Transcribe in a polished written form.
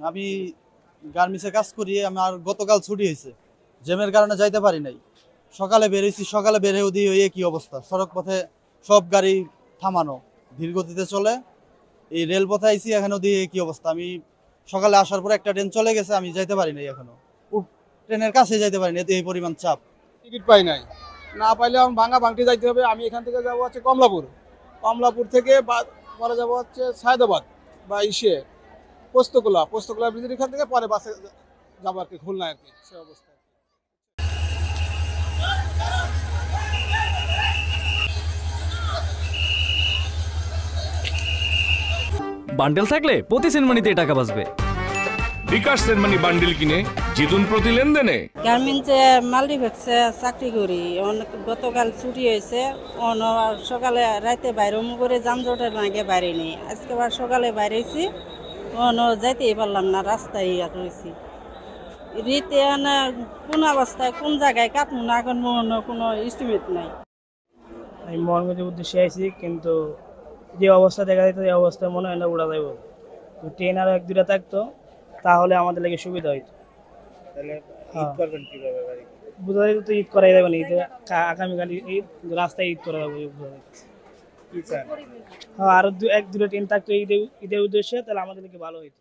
আমি গার্মেন্টসে কাজ করি, আমার গতকাল ছুটি হয়েছে, জ্যামের কারণে যাইতে পারি নাই। সকালে বেরিয়েছি, সকালে বের হয়ে দিয়ে কি অবস্থা, সড়ক পথে সব গাড়ি থামানো, ধীর গতিতে চলে। এই রেলপথে আইছি, এখানে দিয়ে কি অবস্থা। আমি সকালে আসার পর একটা ট্রেন চলে গেছে, আমি যাইতে পারি নাই, এখনো ট্রেনের কাছে যাইতে পারি না, এই পরিমাণ চাপ। টিকিট পাই নাই, না পাইলে আমি ভাঙা ভাঙটি যাইতে হবে। আমি এখান থেকে যাবো হচ্ছে কমলাপুর, কমলাপুর থেকে পরে যাবো হচ্ছে সায়দাবাদ বা পোস্তকোলা ব্রিজের এখান থেকে পরে বাসে যাবো আর কি, খুলনা আর কি, সে অবস্থা। বান্ডেল থাকলে প্রতি সেনমানিতে টাকা বাঁচবে। বিকাশ সেনমানি বান্ডেল কিনে জিতুন প্রতি লেনদেনে। গার্মেন্টসে মাল্টিপ্লেক্সে চাকরি করি, গতকাল ছুটি হয়েছে, সকালে রাতে বাইরে করে যানজটের নাগে বাইরে নেই। আজকে আবার সকালে বাইরেছি, যাইতেই পারলাম না, রাস্তায় রয়েছি। রীতে কোন অবস্থায় কোন জায়গায় কাটবো না কাটবো কোনো এস্টিমেট নাই। আমি মর্মের উদ্দেশ্যে আইছি, কিন্তু যে অবস্থা দেখা যেত এই অবস্থায় মনে হয় না উড়া যাইব। ট্রেন আরো 1-2টা থাকতো তাহলে আমাদের লাগে সুবিধা হইতো। বুঝা যায় তো ঈদ করাই যাবে না, ঈদে আগামীকাল ঈদ, রাস্তায় ঈদ করা যাবে। হ্যাঁ, আরো 1-2টা ট্রেন থাকতো ঈদের উদ্দেশ্যে, তাহলে আমাদের লাগে ভালো হইতো।